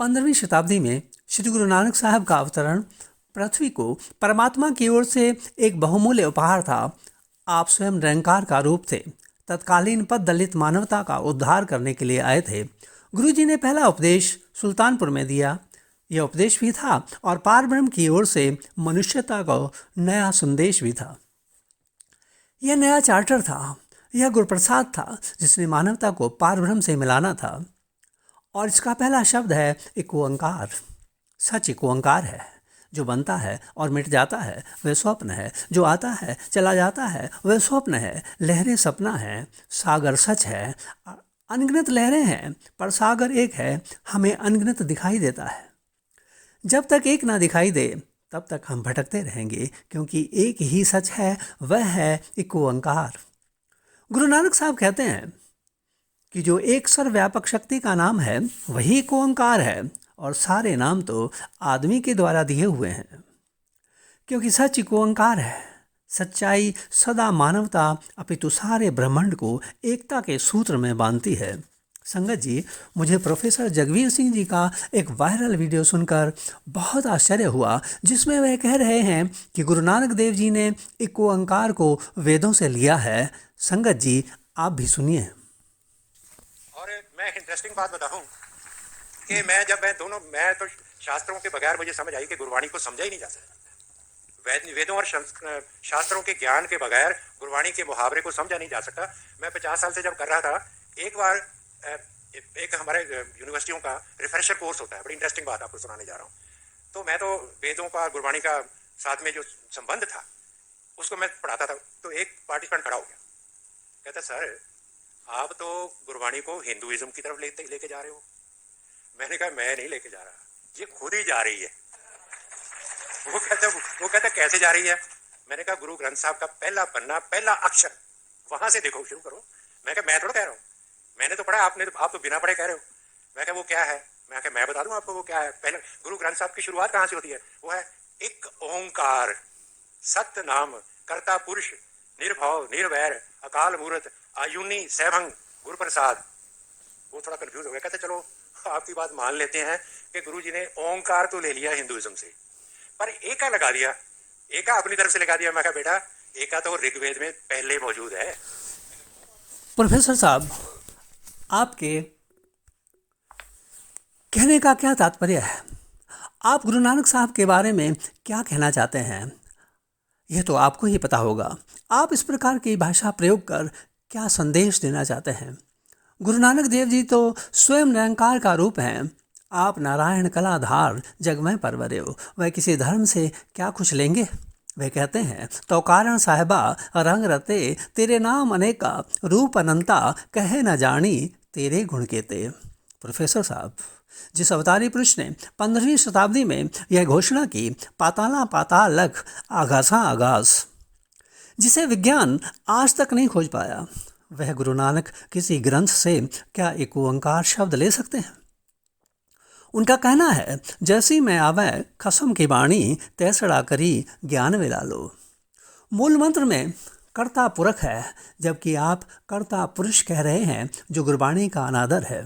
15वीं शताब्दी में श्री गुरु नानक साहब का अवतरण पृथ्वी को परमात्मा की ओर से एक बहुमूल्य उपहार था। आप स्वयं निरंकार का रूप थे। तत्कालीन पद दलित मानवता का उद्धार करने के लिए आए थे। गुरु जी ने पहला उपदेश सुल्तानपुर में दिया। यह उपदेश भी था और पारब्रह्म की ओर से मनुष्यता को नया संदेश भी था। यह नया चार्टर था, यह गुरुप्रसाद था जिसने मानवता को पारब्रह्म से मिलाना था। और इसका पहला शब्द है एक ओंकार। सच एक ओंकार है। जो बनता है और मिट जाता है वह स्वप्न है, जो आता है चला जाता है वह स्वप्न है। लहरें सपना है, सागर सच है। अनगिनत लहरें हैं पर सागर एक है, हमें अनगिनत दिखाई देता है। जब तक एक ना दिखाई दे तब तक हम भटकते रहेंगे, क्योंकि एक ही सच है, वह है एक ओंकार। गुरु नानक साहब कहते हैं कि जो एक सर्वव्यापक शक्ति का नाम है वही एक ओंकार है, और सारे नाम तो आदमी के द्वारा दिए हुए हैं। क्योंकि सच एक ओंकार है। सच्चाई सदा मानवता अपितु सारे ब्रह्मांड को एकता के सूत्र में बांधती है। संगत जी, मुझे प्रोफेसर जगवीर सिंह जी का एक वायरल वीडियो सुनकर बहुत आश्चर्य हुआ, जिसमें वह कह रहे हैं कि गुरु नानक देव जी ने एक ओंकार को वेदों से लिया है। संगत जी, आप भी सुनिए। और मैं एक इंटरेस्टिंग बात बताऊं कि मैं तो शास्त्रों के बगैर मुझे समझ आई कि गुरबाणी को समझा ही नहीं जा सकता। वेदों और शास्त्रों के ज्ञान के बगैर गुरबाणी के मुहावरे को समझा नहीं जा सकता। मैं 50 साल से जब कर रहा था, एक बार एक हमारे यूनिवर्सिटियों का रिफ्रेशर कोर्स होता है, बड़ी इंटरेस्टिंग बात आपको सुनाने जा रहा हूँ। तो मैं तो वेदों का गुरबाणी का साथ में जो संबंध था उसको मैं पढ़ाता था। तो एक पार्टिसिपेंट खड़ा हो गया, कहता सर आप तो गुरबाणी को हिंदुइज्म की तरफ लेके जा रहे हो। मैंने कहा मैं नहीं लेके जा रहा, ये खुद ही जा रही है। वो कहता कैसे जा रही है? मैंने कहा गुरु ग्रंथ साहब का पहला पन्ना, पहला अक्षर, वहां से देखो, शुरू करो। मैं कहा मैं थोड़ा कह रहा हूँ, मैंने तो पढ़ा, आप तो बिना पढ़े कह रहे हो। मैं कहा वो क्या है? मैं बता दूं आपको वो क्या है। पहले गुरु ग्रंथ साहब की शुरुआत कहाँ से होती है? वो है एक ओंकार सत्य नाम कर्ता पुरुष निर्भव निर्वैर अकाल मूर्त आयुनी सैभंग गुरु प्रसाद। वो थोड़ा कंफ्यूज हो गया, कहते चलो आपकी बात मान लेते हैं कि गुरु जी ने ओंकार तो ले लिया हिंदुइज्म से, पर एका लगा दिया, एका अपनी तरफ से लगा दिया। मैं कहा बेटा एका तो ऋग्वेद में पहले मौजूद है। प्रोफेसर साहब, आपके कहने का क्या तात्पर्य है? आप गुरु नानक साहब के बारे में क्या कहना चाहते हैं, यह तो आपको ही पता होगा। आप इस प्रकार की भाषा प्रयोग कर क्या संदेश देना चाहते हैं? गुरु नानक देव जी तो स्वयं निरंकार का रूप हैं। आप नारायण कलाधार जगमय परवरेव, वह किसी धर्म से क्या कुछ लेंगे? वे कहते हैं तो कारण साहिबा रंग रते, तेरे नाम अनेका रूप अनंता, कहे न जानी तेरे गुण केते। प्रोफेसर साहब, जिस अवतारी पुरुष ने 15वीं शताब्दी में यह घोषणा की, पाताला पाताल लख आगासा आगास, जिसे विज्ञान आज तक नहीं खोज पाया, वह गुरु नानक किसी ग्रंथ से क्या एक ओंकार शब्द ले सकते हैं? उनका कहना है जैसी मैं आवे खसम की बाणी, तैसड़ा करी ज्ञान विलालो। मूल मंत्र में कर्ता पुरख है, जबकि आप कर्ता पुरुष कह रहे हैं, जो गुरबाणी का अनादर है।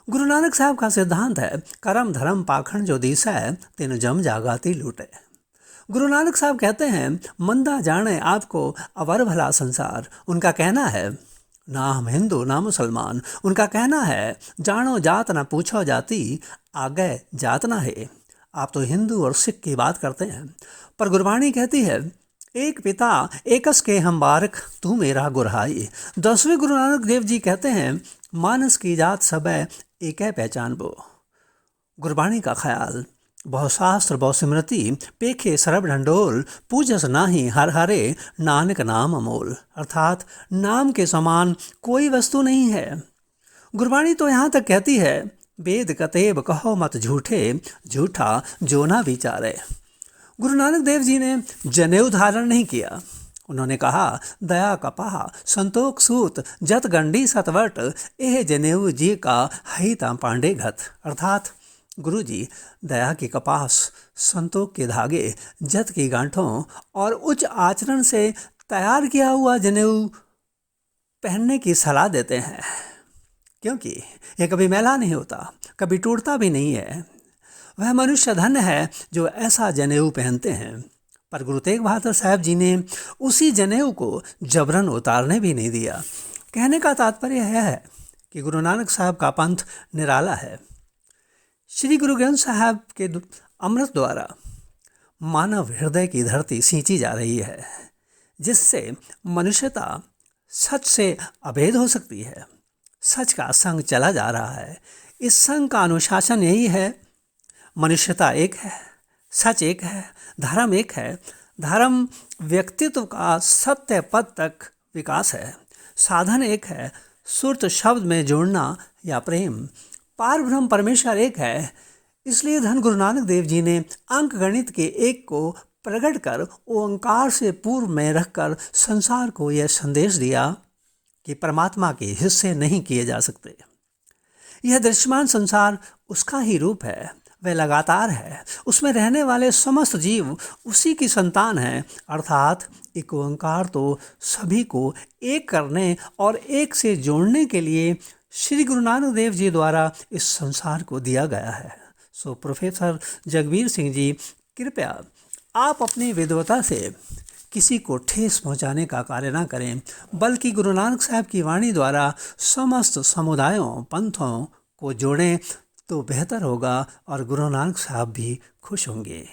गुरु नानक साहब का सिद्धांत है करम धर्म पाखंड जो दिसै, तिन जम जागाती लूटे। गुरु नानक साहब कहते हैं मंदा जाने आपको अवर भला संसार। उनका कहना है ना हम हिंदू ना मुसलमान। उनका कहना है जानो जात ना पूछो जाति, आगे जात ना है। आप तो हिंदू और सिख की बात करते हैं, पर गुरबाणी कहती है एक पिता एकस के हम बारक, तू मेरा गुरहाई। 10वें गुरु नानक देव जी कहते हैं मानस की जात सबे एक पहचान बो। गुरबाणी का ख्याल बहु शास्त्र बहु स्मृति, पेखे सरब ढंडोल, पूजस नाही हर हरे, नानक नाम अमोल। अर्थात नाम के समान कोई वस्तु नहीं है। गुरबाणी तो यहाँ तक कहती है वेद कतेब कहो मत झूठे, झूठा जो ना विचारे। गुरु नानक देव जी ने जनेऊ धारण नहीं किया। उन्होंने कहा दया कपाह संतोख सूत जत गंडी सतवट, एह जनेऊ जी का हिता पांडे घत। अर्थात गुरु जी दया की कपास, संतोख के धागे, जत की गांठों और उच्च आचरण से तैयार किया हुआ जनेऊ पहनने की सलाह देते हैं। क्योंकि यह कभी मैला नहीं होता, कभी टूटता भी नहीं है। वह मनुष्य धन्य है जो ऐसा जनेऊ पहनते हैं। पर गुरु तेग बहादुर साहब जी ने उसी जनेऊ को जबरन उतारने भी नहीं दिया। कहने का तात्पर्य यह है कि गुरु नानक साहब का पंथ निराला है। श्री गुरु ग्रंथ साहब के अमृत द्वारा मानव हृदय की धरती सींची जा रही है, जिससे मनुष्यता सच से अभेद हो सकती है। सच का संग चला जा रहा है। इस संग का अनुशासन यही है, मनुष्यता एक है, सच एक है, धर्म एक है। धर्म व्यक्तित्व का सत्य पद तक विकास है। साधन एक है, सुरत शब्द में जोड़ना या प्रेम। पार ब्रह्म परमेश्वर एक है। इसलिए धन गुरु नानक देव जी ने अंक गणित के एक को प्रकट कर ओंकार से पूर्व में रखकर संसार को यह संदेश दिया कि परमात्मा के हिस्से नहीं किए जा सकते। यह दृश्यमान संसार उसका ही रूप है, वह लगातार है। उसमें रहने वाले समस्त जीव उसी की संतान हैं। अर्थात एक ओंकार तो सभी को एक करने और एक से जोड़ने के लिए श्री गुरु नानक देव जी द्वारा इस संसार को दिया गया है। सो प्रोफेसर जगबीर सिंह जी, कृपया आप अपनी विद्वता से किसी को ठेस पहुंचाने का कार्य न करें, बल्कि गुरु नानक साहब की वाणी द्वारा समस्त समुदायों, पंथों को जोड़ें तो बेहतर होगा और गुरु नानक साहब भी खुश होंगे।